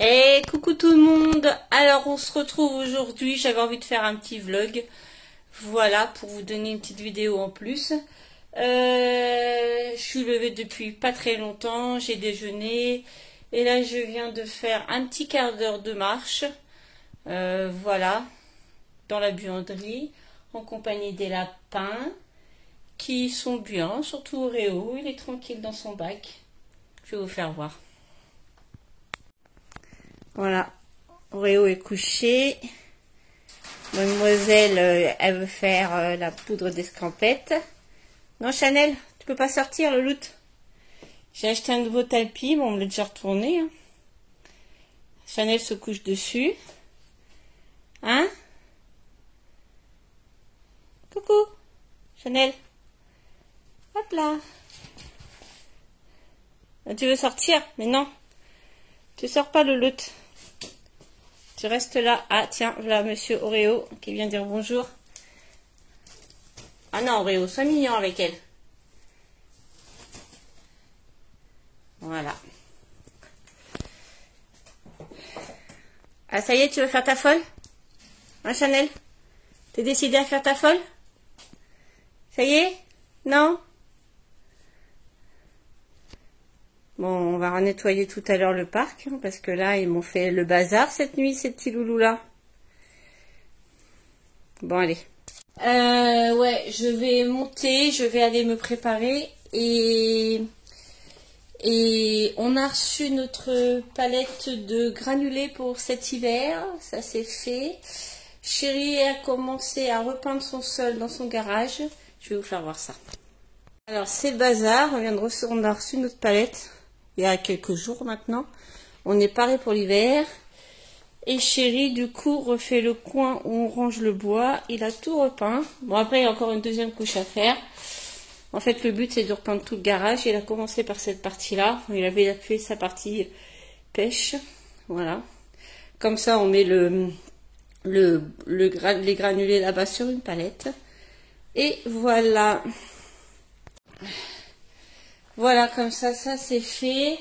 Et coucou tout le monde. Alors on se retrouve aujourd'hui, j'avais envie de faire un petit vlog, voilà, pour vous donner une petite vidéo en plus. Je suis levée depuis pas très longtemps, j'ai déjeuné et là je viens de faire un petit quart d'heure de marche, voilà, dans la buanderie, en compagnie des lapins qui sont bien, surtout Oreo, il est tranquille dans son bac. Je vais vous faire voir. Voilà, Oreo est couché. Mademoiselle, elle veut faire la poudre d'escampette. Non, Chanel, tu peux pas sortir, le loot. J'ai acheté un nouveau tapis, bon, on me l'a déjà retourné. Hein. Chanel se couche dessus. Hein? Coucou, Chanel. Hop là. Tu veux sortir? Mais non. Tu sors pas, le loot. Tu restes là. Ah, tiens, voilà monsieur Oreo qui vient dire bonjour. Ah non, Oreo, sois mignon avec elle. Voilà. Ah, ça y est, tu veux faire ta folle? Hein, Chanel? T'es décidée à faire ta folle? Ça y est? Non? Bon, on va nettoyer tout à l'heure le parc, hein, parce que là, ils m'ont fait le bazar cette nuit, ces petits loulous-là. Bon, allez. Ouais, je vais monter, je vais aller me préparer et on a reçu notre palette de granulés pour cet hiver, ça c'est fait. Chérie a commencé à repeindre son sol dans son garage, je vais vous faire voir ça. Alors, c'est le bazar, on a reçu notre palette. Il y a quelques jours maintenant. On est paré pour l'hiver. Et Chéri, du coup, refait le coin où on range le bois. Il a tout repeint. Bon, après, il y a encore une deuxième couche à faire. En fait, le but, c'est de repeindre tout le garage. Il a commencé par cette partie-là. Il avait fait sa partie pêche. Voilà. Comme ça, on met les granulés là-bas sur une palette. Et voilà. Voilà, comme ça c'est fait.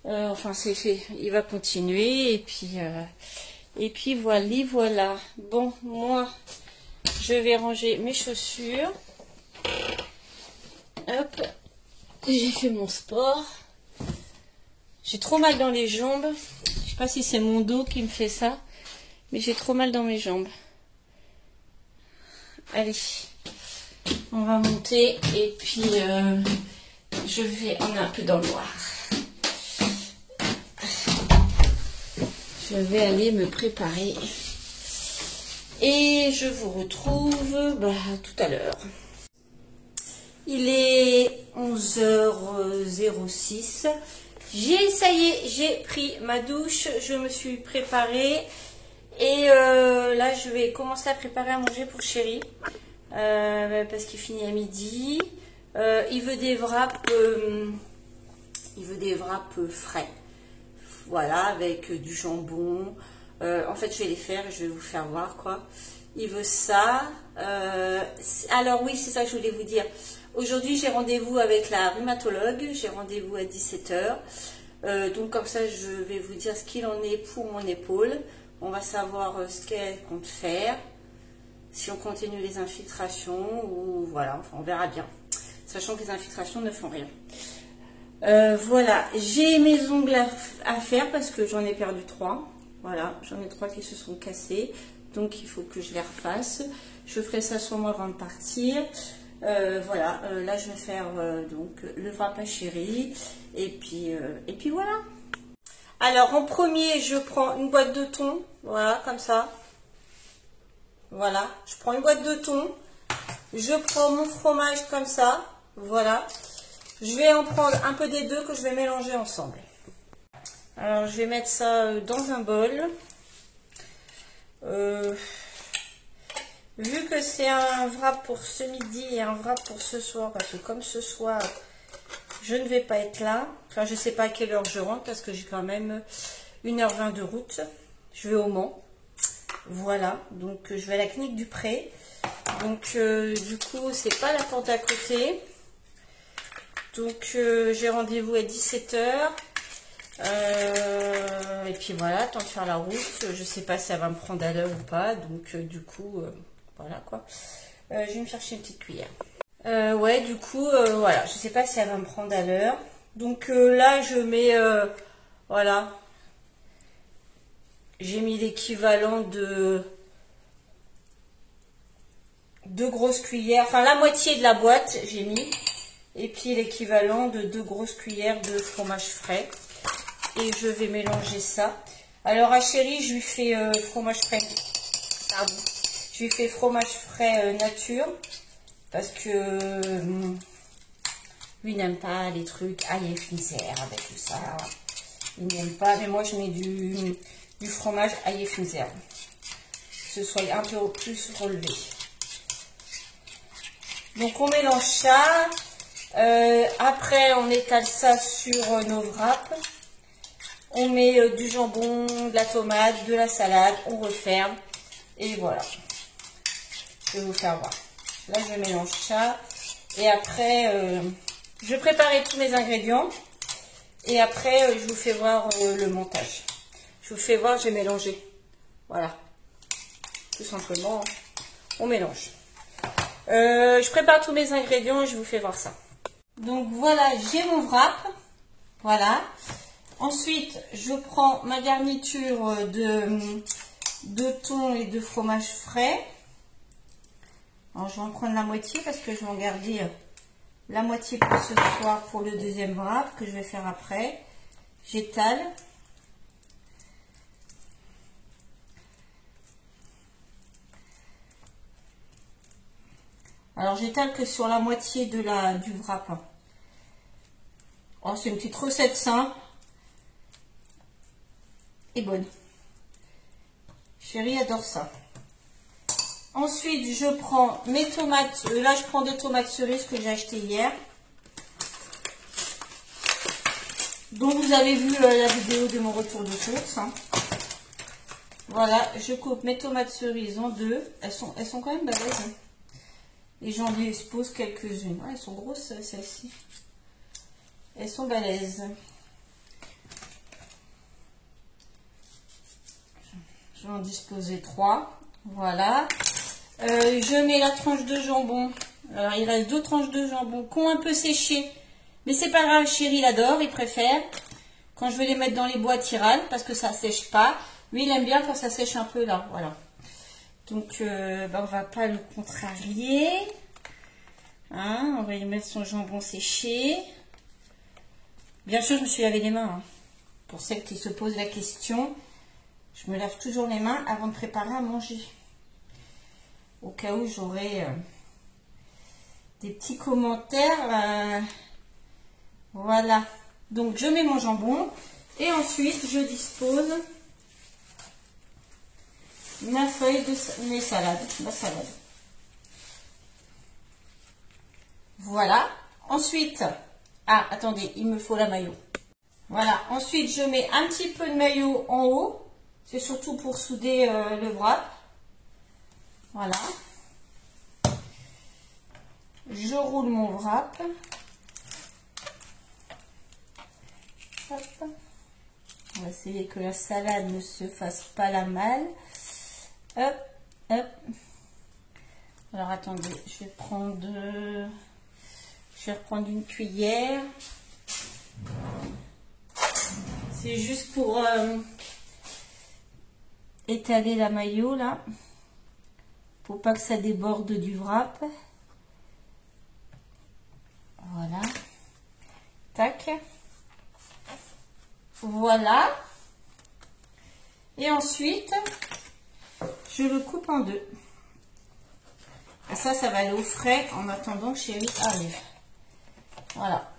Enfin, c'est fait. Il va continuer. Et puis voilà. Bon, moi, je vais ranger mes chaussures. Hop. J'ai fait mon sport. J'ai trop mal dans les jambes. Je sais pas si c'est mon dos qui me fait ça. Mais j'ai trop mal dans mes jambes. Allez. On va monter. Et puis... on est un peu dans le noir. Je vais aller me préparer. Et je vous retrouve tout à l'heure. Il est 11h06. Ça y est, j'ai pris ma douche. Je me suis préparée. Et là, je vais commencer à préparer à manger pour Chéri. Parce qu'il finit à midi. Il veut des wraps frais, voilà, avec du jambon. En fait, je vais les faire et je vais vous faire voir quoi. Il veut ça. Alors oui, c'est ça que je voulais vous dire. Aujourd'hui, j'ai rendez-vous avec la rhumatologue. J'ai rendez-vous à 17h. Donc comme ça, je vais vous dire ce qu'il en est pour mon épaule. On va savoir ce qu'elle compte faire. Si on continue les infiltrations ou voilà, enfin on verra bien. Sachant que les infiltrations ne font rien. Voilà, j'ai mes ongles à faire parce que j'en ai perdu 3. Voilà, j'en ai 3 qui se sont cassés. Donc il faut que je les refasse. Je ferai ça sûrement avant de partir. Voilà, là je vais faire donc le wrap à Chéri. Et puis voilà. Alors en premier, je prends une boîte de thon. Voilà, comme ça. Voilà, je prends une boîte de thon. Je prends mon fromage comme ça. Voilà, je vais en prendre un peu des deux que je vais mélanger ensemble. Alors, je vais mettre ça dans un bol. Vu que c'est un wrap pour ce midi et un wrap pour ce soir, parce que comme ce soir, je ne vais pas être là. Enfin, je ne sais pas à quelle heure je rentre parce que j'ai quand même 1h20 de route. Je vais au Mans. Voilà, donc je vais à la clinique du Pré. Donc, du coup, c'est pas la porte à côté. Donc j'ai rendez-vous à 17h. Il puis voilà, tant de faire la route. Je sais pas si elle va me prendre à l'heure ou pas. Donc du coup, voilà quoi. Je vais me chercher une petite cuillère. Ouais, du coup, voilà. Je sais pas si elle va me prendre à l'heure. Donc là, je mets... voilà. J'ai mis l'équivalent de 2 grosses cuillères. Enfin, la moitié de la boîte, j'ai mis. Et puis l'équivalent de 2 grosses cuillères de fromage frais. Et je vais mélanger ça. Alors à Chéri, je lui fais fromage frais. Pardon. Je lui fais fromage frais nature. Parce que lui n'aime pas les trucs ail et finzer avec tout ça. Il n'aime pas. Mais moi je mets du fromage ail et finzer. Que ce soit un peu plus relevé. Donc on mélange ça. Après on étale ça sur nos wraps. On met du jambon, de la tomate, de la salade, on referme et voilà. Je vais vous faire voir. Là, je mélange ça et après, je vais préparer tous mes ingrédients et après, je vous fais voir le montage. Je vous fais voir, j'ai mélangé. Voilà. Tout simplement, on mélange. Je prépare tous mes ingrédients et je vous fais voir ça. Donc voilà, j'ai mon wrap. Voilà. Ensuite, je prends ma garniture de thon et de fromage frais. Alors, je vais en prendre la moitié parce que je vais en garder la moitié pour ce soir pour le deuxième wrap que je vais faire après. J'étale. Alors, j'étale que sur la moitié du wrap. Oh, c'est une petite recette simple. Et bonne. Chéri adore ça. Ensuite, je prends mes tomates. Là, je prends des tomates cerises que j'ai achetées hier. Dont vous avez vu la vidéo de mon retour de course. Hein. Voilà, je coupe mes tomates cerises en deux. Elles sont quand même balèzes. Hein. Et j'en dispose quelques-unes. Ouais, elles sont grosses, celles-ci. Elles sont balèzes. Je vais en disposer 3. Voilà. Je mets la tranche de jambon. Alors, il reste 2 tranches de jambon qui ont un peu séché. Mais c'est pas grave, Chéri l'adore. Il préfère. Quand je vais les mettre dans les boîtes, il râle parce que ça sèche pas. Lui, il aime bien quand ça sèche un peu là. Voilà. Donc, on va pas le contrarier. Hein, on va y mettre son jambon séché. Bien sûr, je me suis lavé les mains. Hein. Pour celles qui se posent la question. Je me lave toujours les mains avant de préparer à manger. Au cas où j'aurai des petits commentaires. Voilà. Donc, je mets mon jambon. Et ensuite, je dispose ma feuille de mes salades. La salade. Voilà. Ensuite, attendez, il me faut la mayo. Voilà. Ensuite, je mets un petit peu de mayo en haut. C'est surtout pour souder le wrap. Voilà. Je roule mon wrap. Hop. On va essayer que la salade ne se fasse pas la malle. Hop, hop. Alors attendez, je vais reprendre une cuillère. C'est juste pour étaler la mayo là, pour pas que ça déborde du wrap. Voilà. Tac. Voilà. Et ensuite, je le coupe en deux. Et ça va aller au frais en attendant que Chéri arrive. Voilà.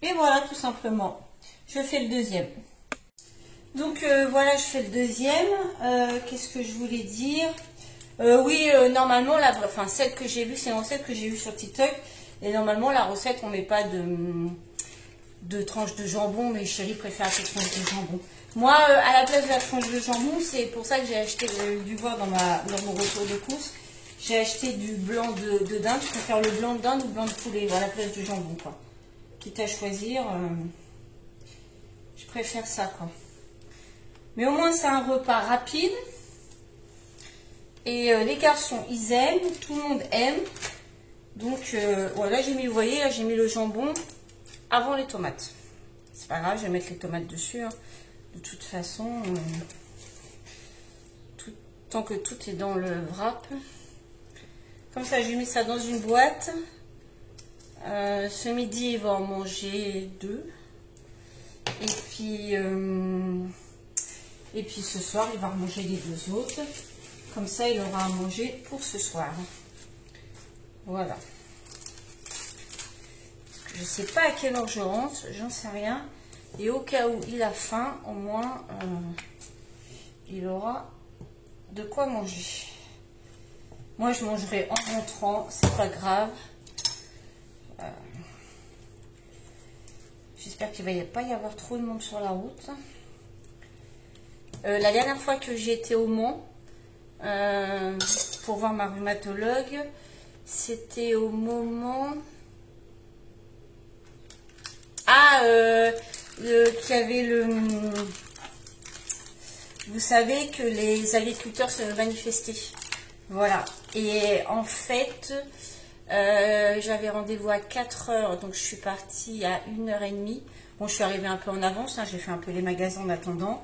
Et voilà, tout simplement. Je fais le deuxième. Donc voilà, je fais le deuxième. Qu'est-ce que je voulais dire? Oui, normalement, celle que j'ai vue, c'est une recette que j'ai vue sur TikTok. Et normalement, la recette, on met pas de tranche de jambon, mais Chéri préfère cette tranche de jambon. Moi, à la place de la tranche de jambon, c'est pour ça que j'ai acheté, vous avez dû voir dans mon retour de course, j'ai acheté du blanc de dinde. Je préfère le blanc de dinde ou le blanc de poulet, à la place du jambon, quoi. Quitte à choisir, je préfère ça, quoi. Mais au moins, c'est un repas rapide. Et les garçons, ils aiment. Tout le monde aime. Donc, voilà, j'ai mis, vous voyez, là, j'ai mis le jambon avant les tomates. C'est pas grave, je vais mettre les tomates dessus. Hein. De toute façon, tant que tout est dans le wrap. Comme ça, j'ai mis ça dans une boîte. Ce midi, il va en manger 2. Et puis ce soir, il va manger les 2 autres. Comme ça, il aura à manger pour ce soir. Voilà. Je ne sais pas à quelle heure je rentre, j'en sais rien. Et au cas où il a faim, au moins, il aura de quoi manger. Moi, je mangerai en rentrant, c'est pas grave. J'espère qu'il ne va pas y avoir trop de monde sur la route. La dernière fois que j'ai été au Mans pour voir ma rhumatologue, c'était au moment... qu'il y avait le... Vous savez que les agriculteurs se manifestaient. Voilà. Et en fait, j'avais rendez-vous à 4 heures, donc je suis partie à 1h30. Bon, je suis arrivée un peu en avance, hein, j'ai fait un peu les magasins en attendant.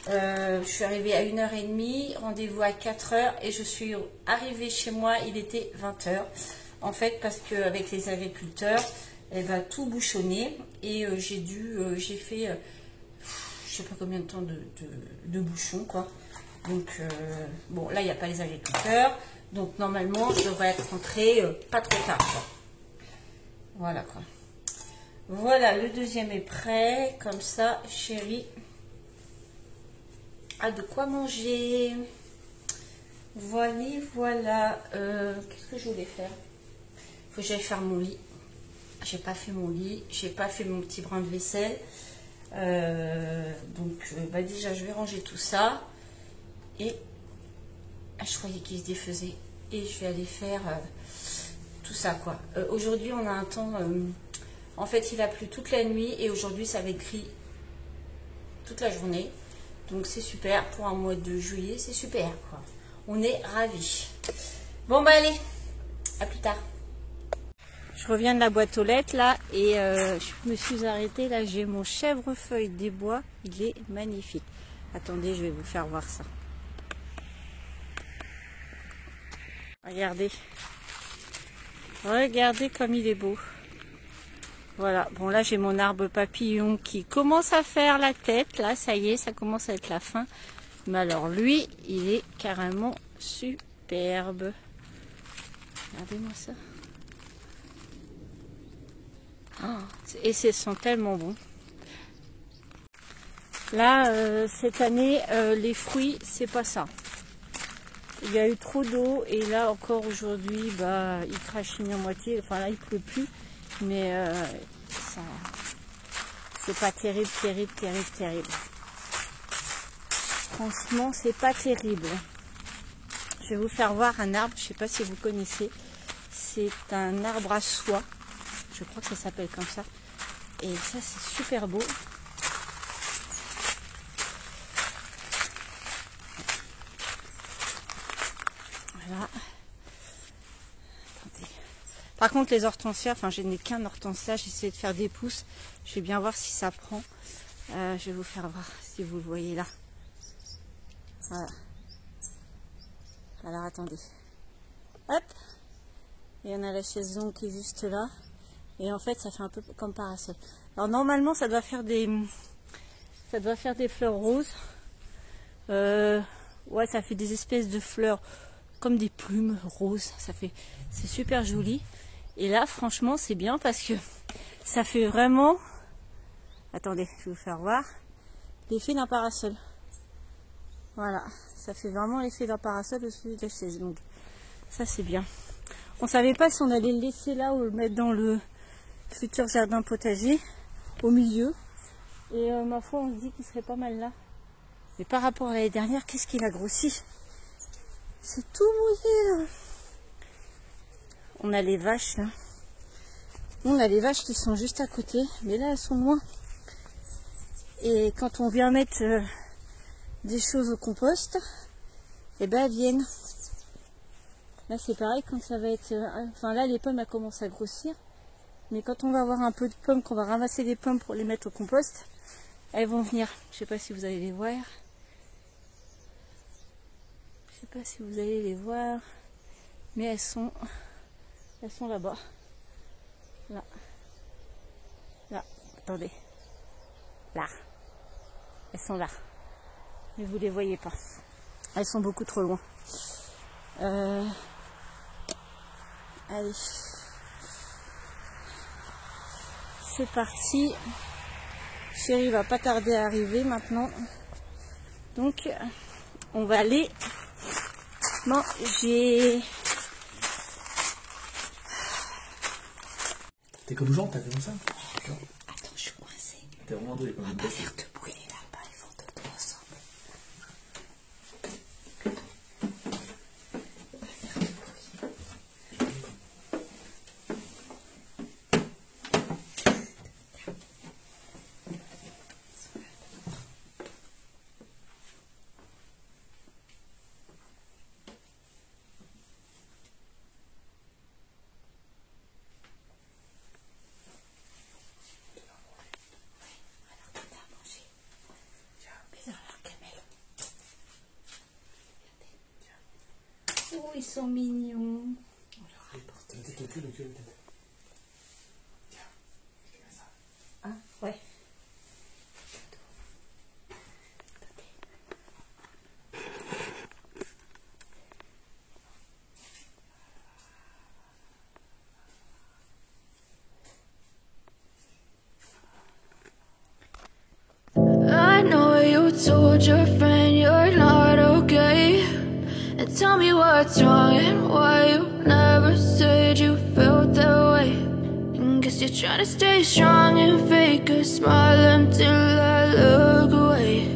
Je suis arrivée à 1h30, rendez-vous à 4 heures, et je suis arrivée chez moi, il était 20 h. En fait, parce qu'avec les agriculteurs, eh ben, tout bouchonné, et j'ai fait, je sais pas combien de temps de bouchons, quoi. Donc, bon, là, il n'y a pas les agriculteurs. Donc, normalement, je devrais être rentrée pas trop tard, quoi. Voilà, quoi. Voilà, le deuxième est prêt. Comme ça, chérie a de quoi manger. Voilà, voilà. Qu'est-ce que je voulais faire? Il faut que j'aille faire mon lit. J'ai pas fait mon lit. J'ai pas fait mon petit brin de vaisselle. Donc, bah déjà, je vais ranger tout ça. Et je croyais qu'il se défaisait. Et je vais aller faire tout ça, quoi. Aujourd'hui, on a un temps... en fait, il a plu toute la nuit. Et aujourd'hui, ça va être gris toute la journée. Donc, c'est super. Pour un mois de juillet, c'est super, quoi. On est ravis. Bon, bah allez. À plus tard. Je reviens de la boîte aux lettres, là. Et je me suis arrêtée. Là, j'ai mon chèvrefeuille des bois. Il est magnifique. Attendez, je vais vous faire voir ça. Regardez. Regardez comme il est beau. Voilà. Bon, là, j'ai mon arbre papillon qui commence à faire la tête. Là, ça y est, ça commence à être la fin. Mais alors, lui, il est carrément superbe. Regardez-moi ça. Oh, et c'est sent tellement bon. Là, cette année, les fruits, c'est pas ça. Il y a eu trop d'eau et là encore aujourd'hui, bah, il crachine à moitié. Enfin là, il pleut plus, mais ça, c'est pas terrible, terrible, terrible, terrible. Franchement, c'est pas terrible. Je vais vous faire voir un arbre. Je sais pas si vous connaissez. C'est un arbre à soie. Je crois que ça s'appelle comme ça. Et ça, c'est super beau. Voilà. Attendez. Par contre, les hortensias, enfin, je n'ai qu'un hortensia, j'essaie de faire des pousses. Je vais bien voir si ça prend. Je vais vous faire voir si vous le voyez là. Voilà. Alors, attendez. Hop. Et on a la chaise longue qui est juste là. Et en fait, ça fait un peu comme parasol. Alors, normalement, ça doit faire des fleurs roses. Ouais, ça fait des espèces de fleurs comme des plumes roses, c'est super joli. Et là, franchement, c'est bien parce que ça fait vraiment, attendez, je vais vous faire voir, l'effet d'un parasol. Voilà, ça fait vraiment l'effet d'un parasol au-dessus de la chaise longue. Ça, c'est bien. On savait pas si on allait le laisser là ou le mettre dans le futur jardin potager, au milieu. Et ma foi, on se dit qu'il serait pas mal là. Mais par rapport à l'année dernière, qu'est-ce qu'il a grossi? C'est tout mouillé là. On a les vaches là. On a les vaches qui sont juste à côté, mais là elles sont loin. Et quand on vient mettre des choses au compost, et ben elles viennent. Là c'est pareil quand ça va être... Enfin là les pommes elles commencent à grossir. Mais quand on va avoir un peu de pommes, qu'on va ramasser des pommes pour les mettre au compost, elles vont venir. Je sais pas si vous allez les voir. Je sais pas si vous allez les voir. Mais elles sont là-bas. Là. Là. Attendez. Là. Elles sont là. Mais vous les voyez pas. Elles sont beaucoup trop loin. Allez. C'est parti. Chérie va pas tarder à arriver maintenant. Donc, on va aller manger. T'es comme Jean, t'as fait comme ça? Attends, je suis coincée. T'es vraiment doué quand même. On va pas faire de bruit là-bas, ils font dodo ensemble. On va faire de bruit. Oh, ils sont mignons. On leur apporte. T'as la tête au cul, le cul, la tête. Tiens, je te mets ça. Ah, ouais. I know you told your friend you're not okay. And tell me what's wrong and why you never said you felt that way. And guess you're trying to stay strong and fake a smile until I look away.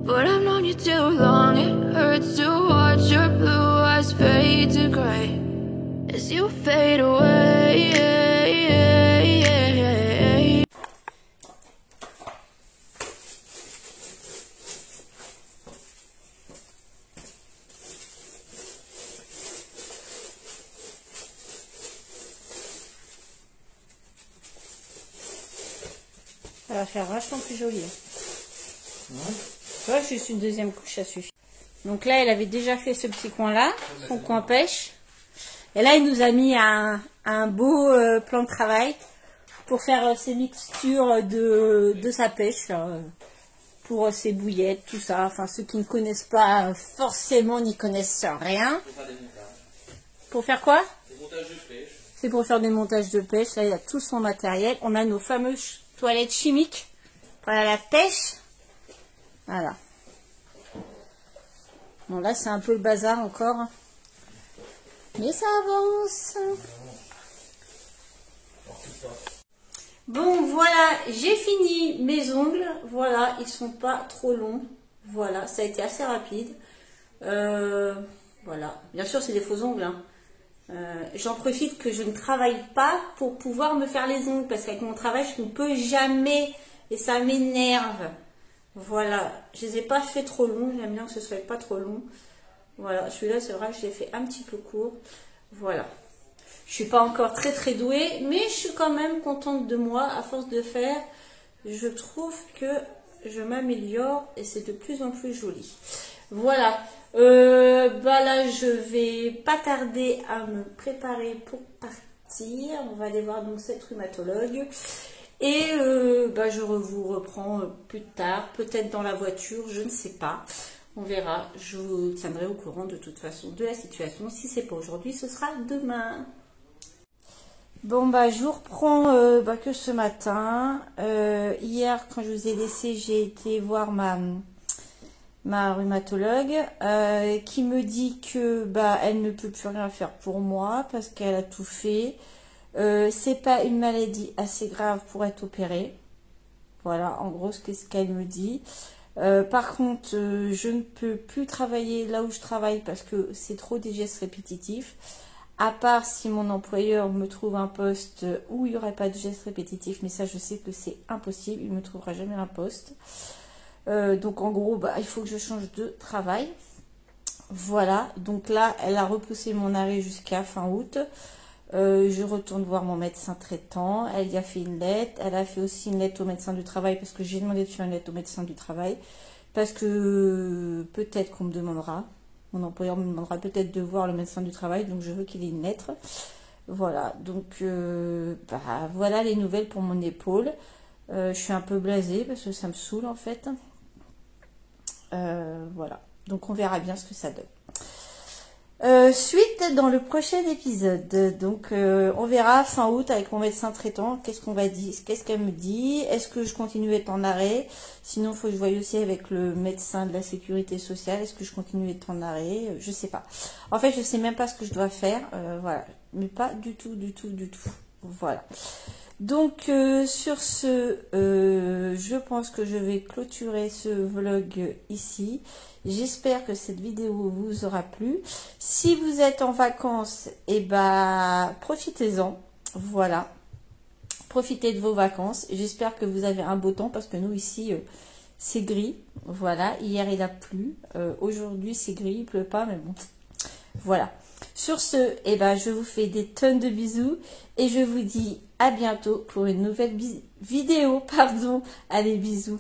But I've known you too long, it hurts to watch your blue eyes fade to gray as you fade away. Ça va faire vachement plus joli. Ouais. Tu vois, juste une deuxième couche, ça suffit. Donc là, elle avait déjà fait ce petit coin-là, son coin pêche. Et là, il nous a mis un beau plan de travail pour faire ses mixtures de sa pêche, là, pour ses bouillettes, tout ça. Enfin, ceux qui ne connaissent pas forcément n'y connaissent rien. Pour faire des montages. Pour faire quoi? Des montages de pêche. C'est pour faire des montages de pêche. Là, il y a tout son matériel. On a nos fameuses toilettes chimiques pour la pêche. Voilà. Bon, là, c'est un peu le bazar encore. Mais ça avance. Bon, voilà, j'ai fini mes ongles. Voilà, ils sont pas trop longs. Voilà, ça a été assez rapide. Voilà, bien sûr, c'est des faux ongles. Hein. J'en profite que je ne travaille pas pour pouvoir me faire les ongles. Parce qu'avec mon travail, je ne peux jamais. Et ça m'énerve. Voilà, je les ai pas fait trop longs. J'aime bien que ce soit pas trop long. Voilà, celui-là, c'est vrai que je l'ai fait un petit peu court. Voilà. Je suis pas encore très douée, mais je suis quand même contente de moi. À force de faire, je trouve que je m'améliore et c'est de plus en plus joli. Voilà. Bah là, je vais pas tarder à me préparer pour partir. On va aller voir donc cette rhumatologue. Et bah, je vous reprends plus tard, peut-être dans la voiture, je ne sais pas. On verra. Je vous tiendrai au courant de toute façon de la situation. Si c'est pas aujourd'hui, ce sera demain. Bon, bah, je vous reprends que ce matin. Hier, quand je vous ai laissé, j'ai été voir ma rhumatologue qui me dit que bah, elle ne peut plus rien faire pour moi parce qu'elle a tout fait. C'est pas une maladie assez grave pour être opérée. Voilà, en gros, c'est ce qu'elle me dit. Par contre, je ne peux plus travailler là où je travaille parce que c'est trop des gestes répétitifs. À part si mon employeur me trouve un poste où il n'y aurait pas de gestes répétitifs. Mais ça, je sais que c'est impossible. Il ne me trouvera jamais un poste. Donc en gros, bah, il faut que je change de travail. Voilà, donc là, elle a repoussé mon arrêt jusqu'à fin août. Je retourne voir mon médecin traitant. Elle y a fait une lettre. Elle a fait aussi une lettre au médecin du travail parce que j'ai demandé de faire une lettre au médecin du travail. Parce que peut-être qu'on me demandera, mon employeur me demandera peut-être de voir le médecin du travail. Donc je veux qu'il ait une lettre. Voilà, donc bah, voilà les nouvelles pour mon épaule. Je suis un peu blasée parce que ça me saoule en fait. Voilà, donc on verra bien ce que ça donne. Suite dans le prochain épisode. Donc on verra fin août avec mon médecin traitant. Qu'est-ce qu'on va dire, qu'est-ce qu'elle me dit. Est-ce que je continue à être en arrêt? Sinon il faut que je voie aussi avec le médecin de la sécurité sociale. Est-ce que je continue à être en arrêt? Je sais pas. En fait je sais même pas ce que je dois faire. Voilà, mais pas du tout. Voilà. Donc sur ce, je pense que je vais clôturer ce vlog ici. J'espère que cette vidéo vous aura plu. Si vous êtes en vacances, et bah profitez-en. Voilà. Profitez de vos vacances. J'espère que vous avez un beau temps parce que nous ici c'est gris. Voilà. Hier il a plu. Aujourd'hui c'est gris, il pleut pas, mais bon. Voilà. Sur ce, eh ben, je vous fais des tonnes de bisous et je vous dis à bientôt pour une nouvelle vidéo. Allez, bisous.